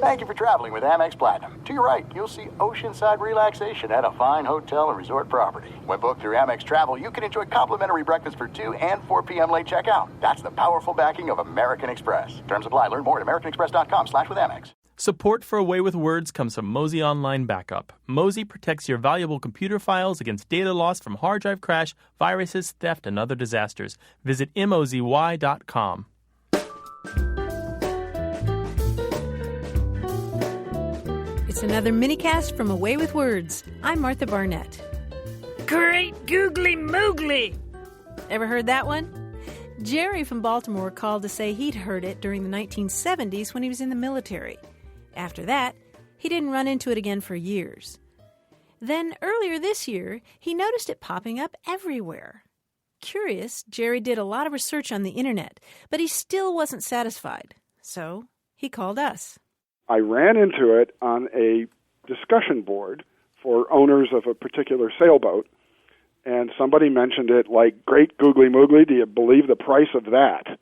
Thank you for traveling with Amex Platinum. To your right, you'll see oceanside relaxation at a fine hotel and resort property. When booked through Amex Travel, you can enjoy complimentary breakfast for 2 and 4 p.m. late checkout. That's the powerful backing of American Express. Terms apply. Learn more at americanexpress.com/withAmex. Support for A Way with Words comes from Mozy Online Backup. Mozy protects your valuable computer files against data loss from hard drive crash, viruses, theft, and other disasters. Visit mozy.com. It's another Minicast from A Way with Words. I'm Martha Barnett. Great Googly Moogly! Ever heard that one? Jerry from Baltimore called to say he'd heard it during the 1970s when he was in the military. After that, he didn't run into it again for years. Then, earlier this year, he noticed it popping up everywhere. Curious, Jerry did a lot of research on the internet, but he still wasn't satisfied. So, he called us. I ran into it on a discussion board for owners of a particular sailboat, and somebody mentioned it like, "Great Googly Moogly, do you believe the price of that?"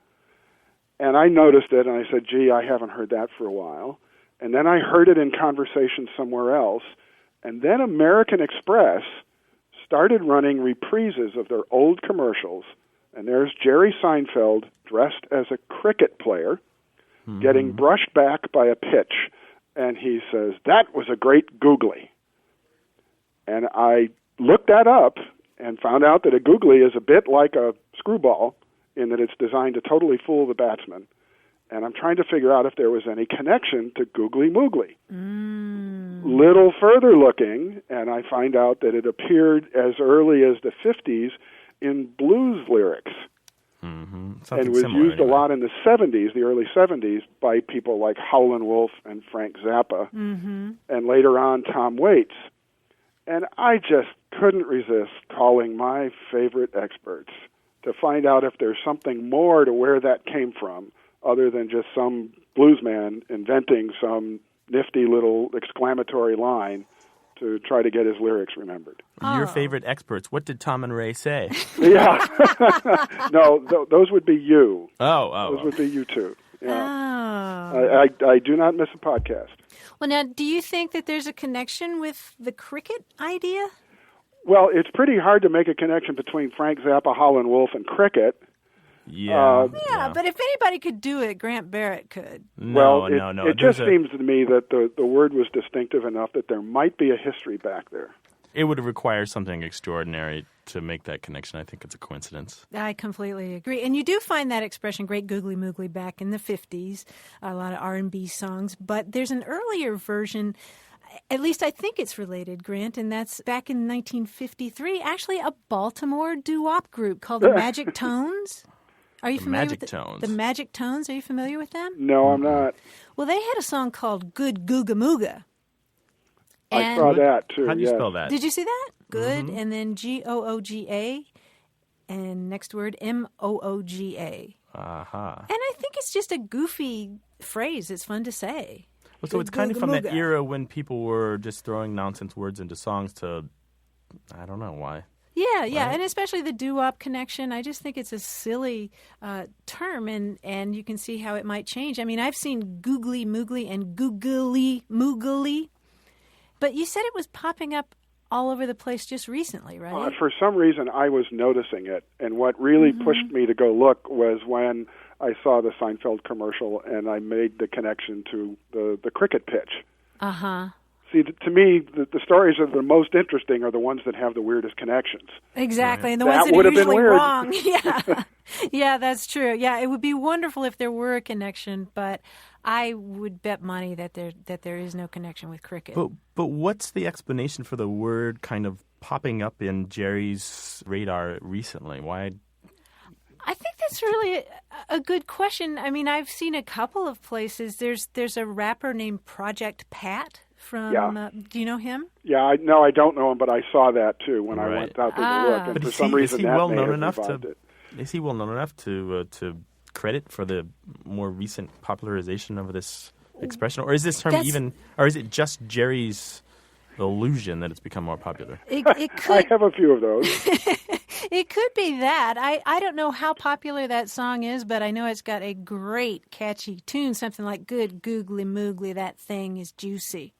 And I noticed it, and I said, "Gee, I haven't heard that for a while." And then I heard it in conversation somewhere else, and then American Express started running reprises of their old commercials, and there's Jerry Seinfeld dressed as a cricket player, getting brushed back by a pitch, and he says, "That was a great googly." And I looked that up and found out that a googly is a bit like a screwball in that it's designed to totally fool the batsman. And I'm trying to figure out if there was any connection to Googly Moogly. Little further looking, and I find out that it appeared as early as the 50s in blues lyrics. And was used a lot in the 70s, the early 70s, by people like Howlin' Wolf and Frank Zappa, and later on Tom Waits. And I just couldn't resist calling my favorite experts to find out if there's something more to where that came from, other than just some bluesman inventing some nifty little exclamatory line to try to get his lyrics remembered. Your favorite experts. What did Tom and Ray say? Yeah. No, those would be you. Those would be you too. Yeah. Oh. I do not miss a podcast. Well, now, do you think that there's a connection with the cricket idea? Well, it's pretty hard to make a connection between Frank Zappa, Howlin' Wolf, and cricket. Yeah, but if anybody could do it, Grant Barrett could. No. It just seems to me that the word was distinctive enough that there might be a history back there. It would require something extraordinary to make that connection. I think it's a coincidence. I completely agree. And you do find that expression, Great Googly Moogly, back in the 50s, a lot of R&B songs. But there's an earlier version, at least I think it's related, Grant, and that's back in 1953, actually a Baltimore doo-wop group called the Magic Tones. Are you familiar with Tones. The Magic Tones? Are you familiar with them? No, I'm not. Well, they had a song called Good Googa Mooga. I saw that, too. How do you spell that? Did you see that? Good, and then Googa, and next word, Mooga. Aha. And I think it's just a goofy phrase. It's fun to say. Well, so it's kind of from that era when people were just throwing nonsense words into songs to, I don't know why. Yeah, right? and especially the doo-wop connection. I just think it's a silly term, and you can see how it might change. I mean, I've seen Googly Moogly and Googly Moogly, but you said it was popping up all over the place just recently, right? For some reason, I was noticing it, and what really pushed me to go look was when I saw the Seinfeld commercial, and I made the connection to the cricket pitch. Uh-huh. See, to me, the stories that are the most interesting are the ones that have the weirdest connections. Exactly, Right. and the ones that would are have been usually weird. wrong. Yeah, yeah, that's true. Yeah, it would be wonderful if there were a connection, but I would bet money that there is no connection with cricket. But what's the explanation for the word kind of popping up in Jerry's radar recently? Why? I think that's really a good question. I mean, I've seen a couple of places. There's a rapper named Project Pat from, do you know him? Yeah, I don't know him, but I saw that too when I went out there to look. And But for some reason, is he that well may known have enough revived to? it. Is he well known enough to credit for the more recent popularization of this expression, or is this term or is it just Jerry's illusion that it's become more popular? It could. I have a few of those. It could be that. I don't know how popular that song is, but I know it's got a great catchy tune, something like "Good Googly Moogly, that thing is juicy."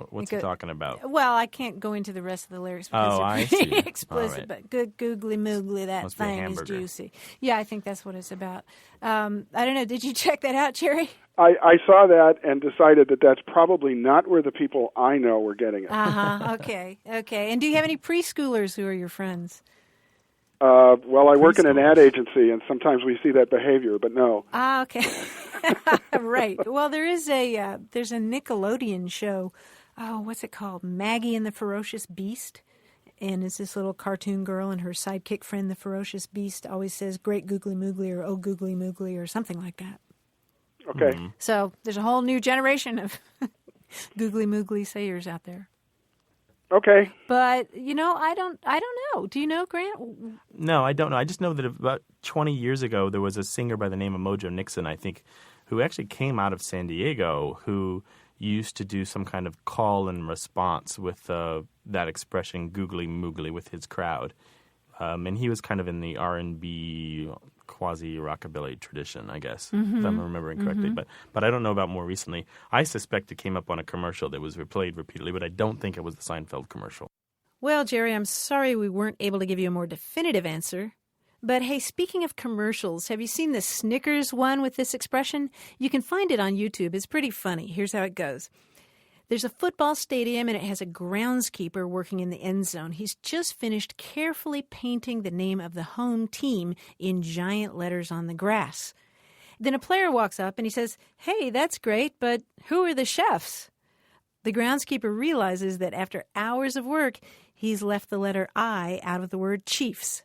What's he talking about? Well, I can't go into the rest of the lyrics because I they're pretty see. explicit, Right. but "Good Googly Moogly, that Must be a thing is hamburger. juicy." Yeah, I think that's what it's about. I don't know. Did you check that out, Jerry? I saw that and decided that that's probably not where the people I know were getting it. Uh-huh. Okay. And do you have any preschoolers who are your friends? Well, I work in an ad agency, and sometimes we see that behavior, but no. Ah, okay. Right. Well, there's a Nickelodeon show. Oh, what's it called? Maggie and the Ferocious Beast. And it's this little cartoon girl, and her sidekick friend, the Ferocious Beast, always says, "Great Googly Moogly," or "Oh, Googly Moogly," or something like that. Okay. Mm-hmm. So there's a whole new generation of Googly Moogly sayers out there. Okay. But, I don't know. Do you know, Grant? No, I don't know. I just know that about 20 years ago, there was a singer by the name of Mojo Nixon, I think, who actually came out of San Diego, who used to do some kind of call and response with that expression, googly moogly, with his crowd. And he was kind of in the R&B quasi-rockabilly tradition, I guess, if I'm remembering correctly. But I don't know about more recently. I suspect it came up on a commercial that was replayed repeatedly, but I don't think it was the Seinfeld commercial. Well, Jerry, I'm sorry we weren't able to give you a more definitive answer. But hey, speaking of commercials, have you seen the Snickers one with this expression? You can find it on YouTube. It's pretty funny. Here's how it goes. There's a football stadium, and it has a groundskeeper working in the end zone. He's just finished carefully painting the name of the home team in giant letters on the grass. Then a player walks up, and he says, "Hey, that's great, but who are the chefs?" The groundskeeper realizes that after hours of work, he's left the letter I out of the word Chiefs.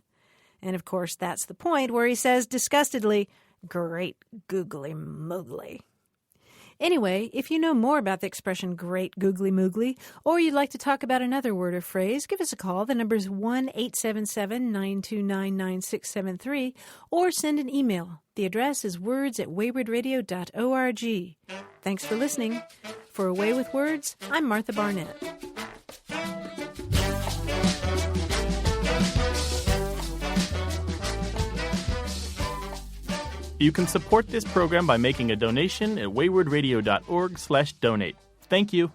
And, of course, that's the point where he says disgustedly, "Great Googly Moogly." Anyway, if you know more about the expression "Great Googly Moogly," or you'd like to talk about another word or phrase, give us a call. The number's 1-877-929-9673, or send an email. The address is words@waywordradio.org. Thanks for listening. For Away with Words, I'm Martha Barnett. You can support this program by making a donation at waywordradio.org/donate. Thank you.